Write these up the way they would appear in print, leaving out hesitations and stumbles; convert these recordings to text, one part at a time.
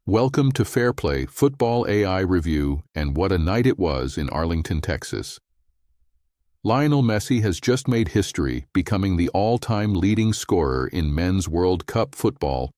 Welcome to FairPlay Football AI Review, and what a night it was in Arlington, Texas. Lionel Messi has just made history, becoming the all-time leading scorer in men's World Cup football,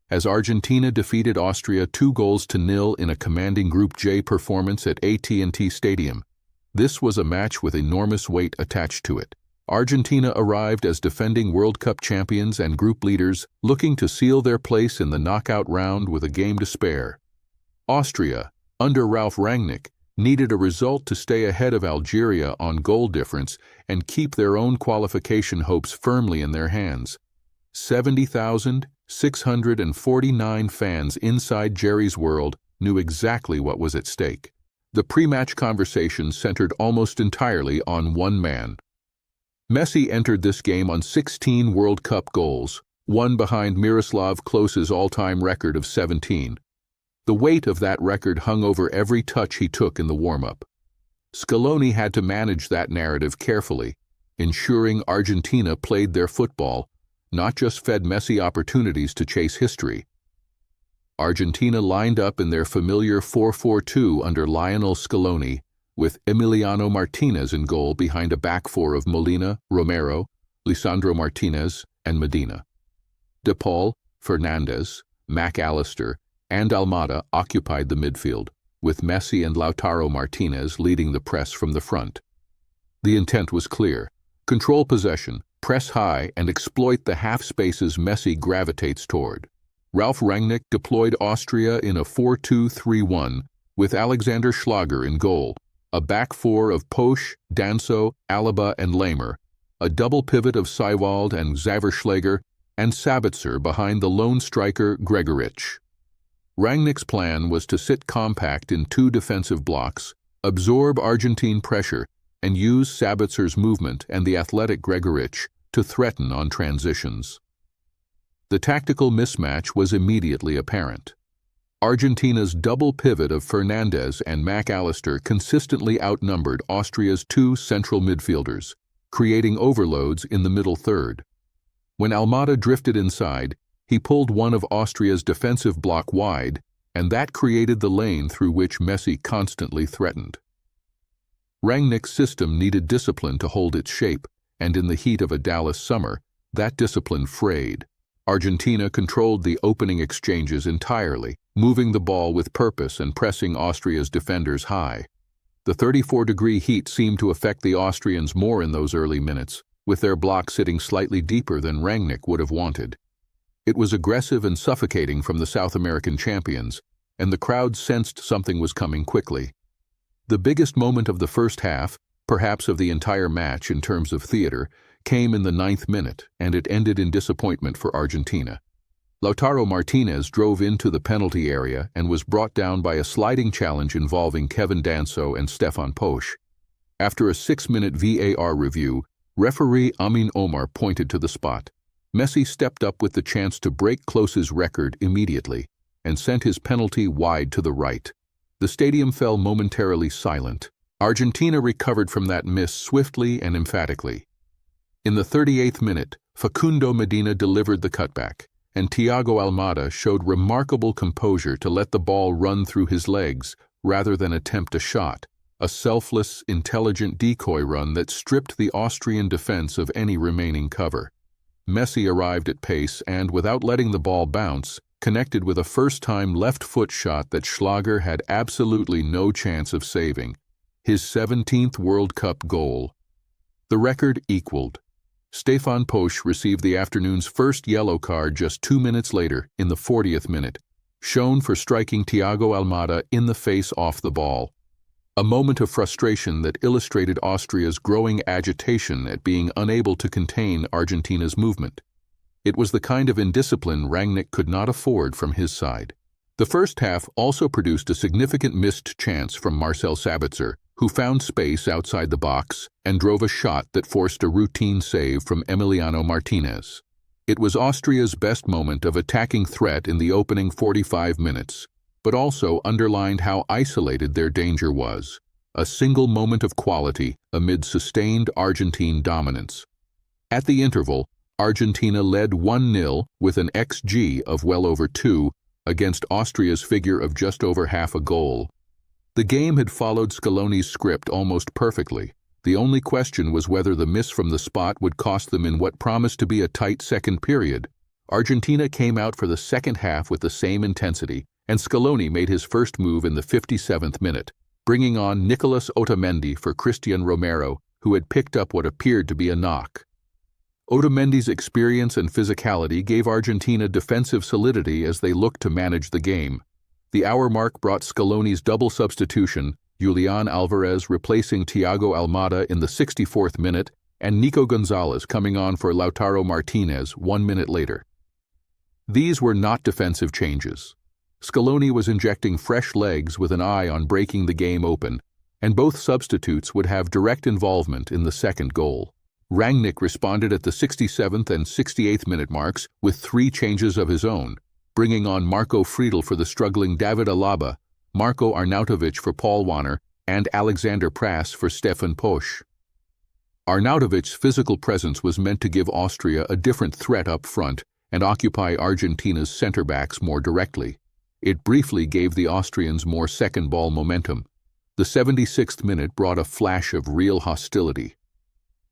as Argentina defeated Austria 2-0 in a commanding Group J performance at AT&T Stadium. This was a match with enormous weight attached to it. Argentina arrived as defending World Cup champions and group leaders, looking to seal their place in the knockout round with a game to spare. Austria, under Ralf Rangnick, needed a result to stay ahead of Algeria on goal difference and keep their own qualification hopes firmly in their hands. 70,649 fans inside Jerry's world knew exactly what was at stake. The pre-match conversation centered almost entirely on one man. Messi entered this game on 16 World Cup goals, one behind Miroslav Klose's all-time record of 17. The weight of that record hung over every touch he took in the warm-up. Scaloni had to manage that narrative carefully, ensuring Argentina played their football, not just fed Messi opportunities to chase history. Argentina lined up in their familiar 4-4-2 under Lionel Scaloni, with Emiliano Martinez in goal behind a back four of Molina, Romero, Lisandro Martinez, and Medina. De Paul, Fernandez, McAllister, and Almada occupied the midfield, with Messi and Lautaro Martinez leading the press from the front. The intent was clear: control possession, press high, and exploit the half spaces Messi gravitates toward. Ralf Rangnick deployed Austria in a 4-2-3-1, with Alexander Schlager in goal, a back four of Posch, Danso, Alaba, and Lamer, a double pivot of Seiwald and Zaverschläger, and Sabitzer behind the lone striker Gregoritsch. Rangnick's plan was to sit compact in two defensive blocks, absorb Argentine pressure, and use Sabitzer's movement and the athletic Gregoritsch to threaten on transitions. The tactical mismatch was immediately apparent. Argentina's double pivot of Fernandez and McAllister consistently outnumbered Austria's two central midfielders, creating overloads in the middle third. When Almada drifted inside, he pulled one of Austria's defensive block wide, and that created the lane through which Messi constantly threatened. Rangnick's system needed discipline to hold its shape, and in the heat of a Dallas summer, that discipline frayed. Argentina controlled the opening exchanges entirely, moving the ball with purpose and pressing Austria's defenders high. The 34-degree heat seemed to affect the Austrians more in those early minutes, with their block sitting slightly deeper than Rangnick would have wanted. It was aggressive and suffocating from the South American champions, and the crowd sensed something was coming quickly. The biggest moment of the first half, perhaps of the entire match in terms of theater, came in the 9th minute, and it ended in disappointment for Argentina. Lautaro Martinez drove into the penalty area and was brought down by a sliding challenge involving Kevin Danso and Stefan Posch. After a 6-minute VAR review, referee Amin Omar pointed to the spot. Messi stepped up with the chance to break Klose's record immediately and sent his penalty wide to the right. The stadium fell momentarily silent. Argentina recovered from that miss swiftly and emphatically. In the 38th minute, Facundo Medina delivered the cutback, and Thiago Almada showed remarkable composure to let the ball run through his legs rather than attempt a shot, a selfless, intelligent decoy run that stripped the Austrian defense of any remaining cover. Messi arrived at pace and, without letting the ball bounce, connected with a first-time left-foot shot that Schlager had absolutely no chance of saving, his 17th World Cup goal. The record equaled. Stefan Posch received the afternoon's first yellow card just 2 minutes later, in the 40th minute, shown for striking Thiago Almada in the face off the ball. A moment of frustration that illustrated Austria's growing agitation at being unable to contain Argentina's movement. It was the kind of indiscipline Rangnick could not afford from his side. The first half also produced a significant missed chance from Marcel Sabitzer, who found space outside the box and drove a shot that forced a routine save from Emiliano Martinez. It was Austria's best moment of attacking threat in the opening 45 minutes, but also underlined how isolated their danger was. A single moment of quality amid sustained Argentine dominance. At the interval, Argentina led 1-0 with an XG of well over 2, against Austria's figure of just over half a goal. The game had followed Scaloni's script almost perfectly. The only question was whether the miss from the spot would cost them in what promised to be a tight second period. Argentina came out for the second half with the same intensity, and Scaloni made his first move in the 57th minute, bringing on Nicolas Otamendi for Christian Romero, who had picked up what appeared to be a knock. Otamendi's experience and physicality gave Argentina defensive solidity as they looked to manage the game. The hour mark brought Scaloni's double substitution, Julian Alvarez replacing Thiago Almada in the 64th minute, and Nico Gonzalez coming on for Lautaro Martinez 1 minute later. These were not defensive changes. Scaloni was injecting fresh legs with an eye on breaking the game open, and both substitutes would have direct involvement in the second goal. Rangnick responded at the 67th and 68th minute marks with 3 changes of his own, bringing on Marco Friedl for the struggling David Alaba, Marko Arnautovic for Paul Wanner, and Alexander Prass for Stefan Posch. Arnautovic's physical presence was meant to give Austria a different threat up front and occupy Argentina's center-backs more directly. It briefly gave the Austrians more second-ball momentum. The 76th minute brought a flash of real hostility.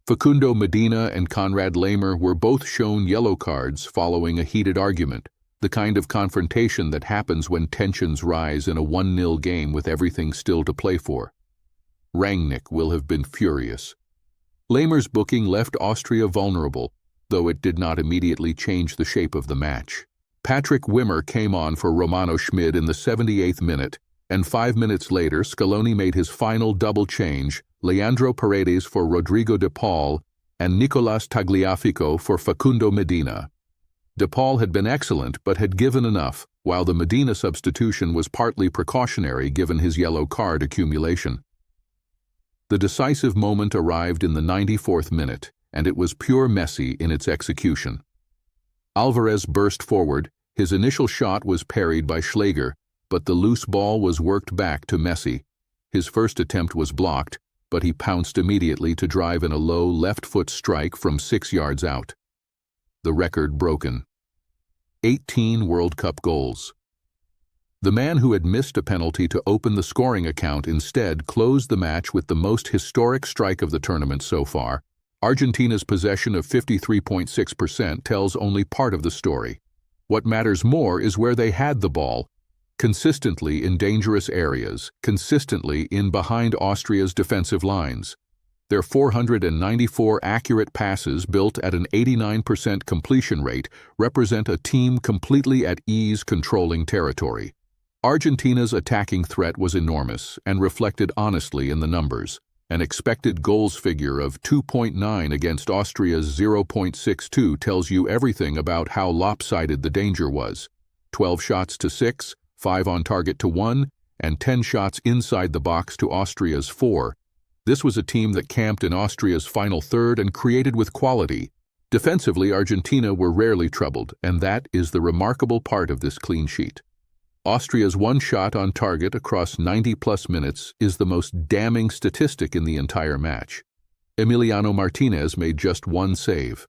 Facundo Medina and Konrad Laimer were both shown yellow cards following a heated argument, the kind of confrontation that happens when tensions rise in a 1-0 game with everything still to play for. Rangnick will have been furious. Laimer's booking left Austria vulnerable, though it did not immediately change the shape of the match. Patrick Wimmer came on for Romano Schmid in the 78th minute, and 5 minutes later Scaloni made his final double change, Leandro Paredes for Rodrigo de Paul and Nicolas Tagliafico for Facundo Medina. De Paul had been excellent but had given enough, while the Medina substitution was partly precautionary given his yellow card accumulation. The decisive moment arrived in the 94th minute, and it was pure Messi in its execution. Alvarez burst forward, his initial shot was parried by Schläger, but the loose ball was worked back to Messi. His first attempt was blocked, but he pounced immediately to drive in a low left-foot strike from 6 yards out. The record broken. 18 World Cup goals. The man who had missed a penalty to open the scoring account instead closed the match with the most historic strike of the tournament so far. Argentina's possession of 53.6% tells only part of the story. What matters more is where they had the ball, consistently in dangerous areas, consistently in behind Austria's defensive lines. Their 494 accurate passes built at an 89% completion rate represent a team completely at ease controlling territory. Argentina's attacking threat was enormous and reflected honestly in the numbers. An expected goals figure of 2.9 against Austria's 0.62 tells you everything about how lopsided the danger was. 12 shots to 6, 5 on target to 1, and 10 shots inside the box to Austria's 4. This was a team that camped in Austria's final third and created with quality. Defensively, Argentina were rarely troubled, and that is the remarkable part of this clean sheet. Austria's 1 shot on target across 90-plus minutes is the most damning statistic in the entire match. Emiliano Martinez made just 1 save.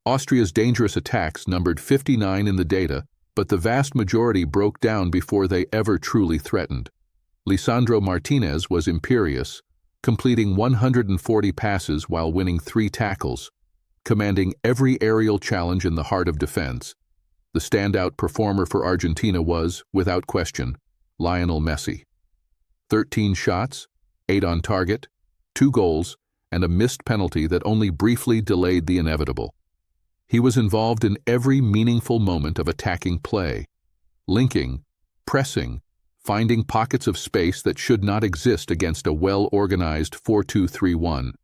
Austria's dangerous attacks numbered 59 in the data, but the vast majority broke down before they ever truly threatened. Lisandro Martinez was imperious, completing 140 passes while winning 3 tackles, commanding every aerial challenge in the heart of defense. The standout performer for Argentina was, without question, Lionel Messi. 13 shots, 8 on target, 2 goals, and a missed penalty that only briefly delayed the inevitable. He was involved in every meaningful moment of attacking play, linking, pressing, finding pockets of space that should not exist against a well-organized 4-2-3-1.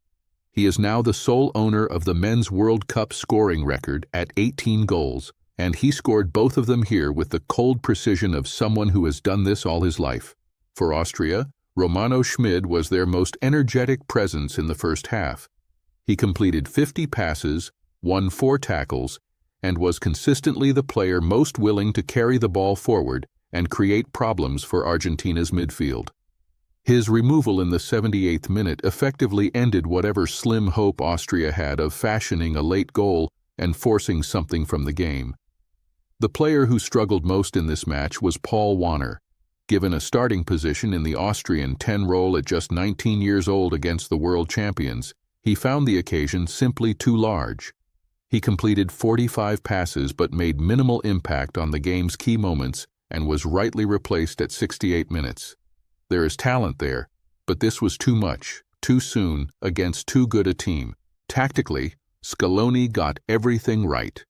He is now the sole owner of the Men's World Cup scoring record at 18 goals, and he scored both of them here with the cold precision of someone who has done this all his life. For Austria, Romano Schmid was their most energetic presence in the first half. He completed 50 passes, won 4 tackles, and was consistently the player most willing to carry the ball forward and create problems for Argentina's midfield. His removal in the 78th minute effectively ended whatever slim hope Austria had of fashioning a late goal and forcing something from the game. The player who struggled most in this match was Paul Warner. Given a starting position in the Austrian 10 role at just 19 years old against the world champions, he found the occasion simply too large. He completed 45 passes but made minimal impact on the game's key moments and was rightly replaced at 68 minutes. There is talent there, but this was too much, too soon, against too good a team. Tactically, Scaloni got everything right.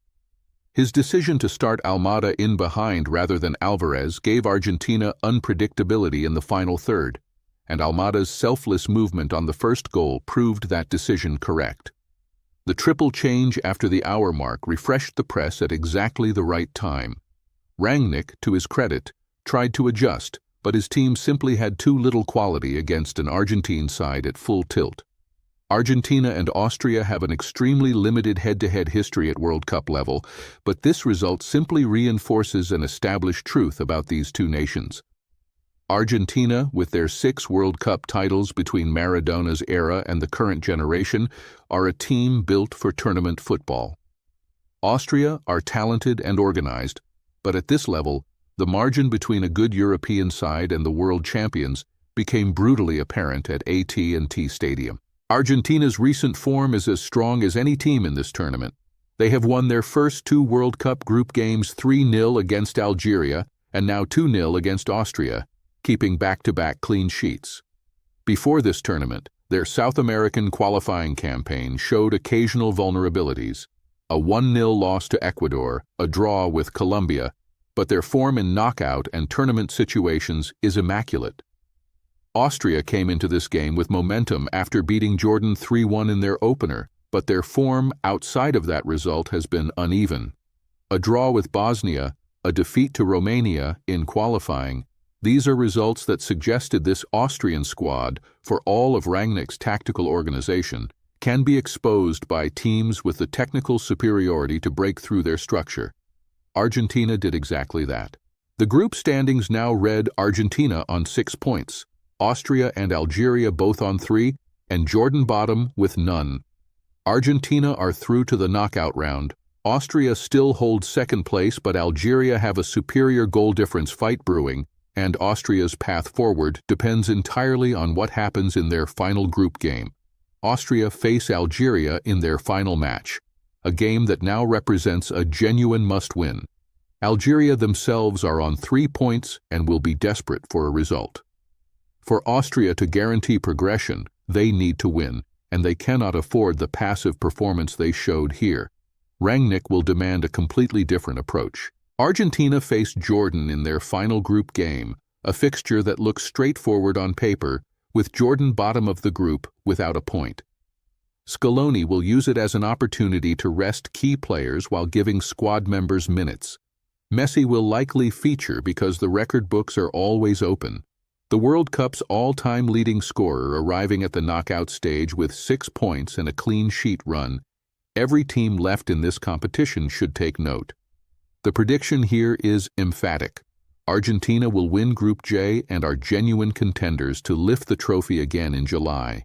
His decision to start Almada in behind rather than Alvarez gave Argentina unpredictability in the final third, and Almada's selfless movement on the first goal proved that decision correct. The triple change after the hour mark refreshed the press at exactly the right time. Rangnick, to his credit, tried to adjust, but his team simply had too little quality against an Argentine side at full tilt. Argentina and Austria have an extremely limited head-to-head history at World Cup level, but this result simply reinforces an established truth about these two nations. Argentina, with their 6 World Cup titles between Maradona's era and the current generation, are a team built for tournament football. Austria are talented and organized, but at this level, the margin between a good European side and the world champions became brutally apparent at AT&T Stadium. Argentina's recent form is as strong as any team in this tournament. They have won their first 2 World Cup group games 3-0 against Algeria and now 2-0 against Austria, keeping back-to-back clean sheets. Before this tournament, their South American qualifying campaign showed occasional vulnerabilities. A 1-0 loss to Ecuador, a draw with Colombia, but their form in knockout and tournament situations is immaculate. Austria came into this game with momentum after beating Jordan 3-1 in their opener, but their form outside of that result has been uneven. A draw with Bosnia, a defeat to Romania in qualifying, these are results that suggested this Austrian squad, for all of Rangnick's tactical organization, can be exposed by teams with the technical superiority to break through their structure. Argentina did exactly that. The group standings now read Argentina on 6 points, Austria and Algeria both on 3, and Jordan bottom with none. Argentina are through to the knockout round. Austria still holds second place, but Algeria have a superior goal difference fight brewing, and Austria's path forward depends entirely on what happens in their final group game. Austria face Algeria in their final match, a game that now represents a genuine must-win. Algeria themselves are on 3 points and will be desperate for a result. For Austria to guarantee progression, they need to win, and they cannot afford the passive performance they showed here. Rangnick will demand a completely different approach. Argentina faced Jordan in their final group game, a fixture that looks straightforward on paper, with Jordan bottom of the group without a point. Scaloni will use it as an opportunity to rest key players while giving squad members minutes. Messi will likely feature because the record books are always open. The World Cup's all-time leading scorer arriving at the knockout stage with 6 points and a clean sheet run, every team left in this competition should take note. The prediction here is emphatic. Argentina will win Group J and are genuine contenders to lift the trophy again in July.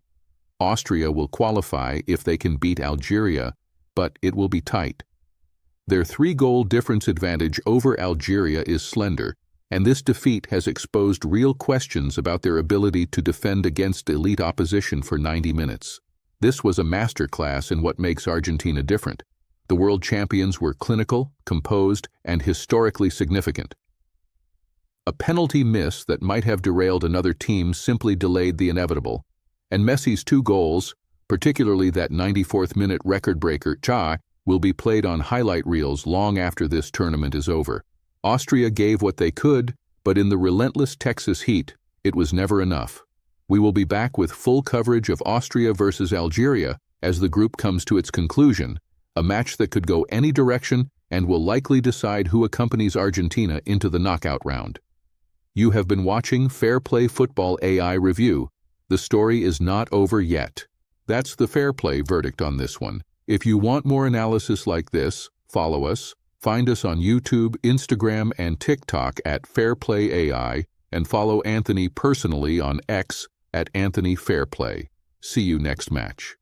Austria will qualify if they can beat Algeria, but it will be tight. Their 3-goal difference advantage over Algeria is slender, and this defeat has exposed real questions about their ability to defend against elite opposition for 90 minutes. This was a masterclass in what makes Argentina different. The world champions were clinical, composed, and historically significant. A penalty miss that might have derailed another team simply delayed the inevitable, and Messi's 2 goals, particularly that 94th-minute record-breaker, will be played on highlight reels long after this tournament is over. Austria gave what they could, but in the relentless Texas heat, it was never enough. We will be back with full coverage of Austria versus Algeria as the group comes to its conclusion, a match that could go any direction and will likely decide who accompanies Argentina into the knockout round. You have been watching FairPlay Football AI Review. The story is not over yet. That's the FairPlay verdict on this one. If you want more analysis like this, follow us. Find us on YouTube, Instagram, and TikTok at FairPlay AI, and follow Anthony personally on X at Anthony Fairplay. See you next match.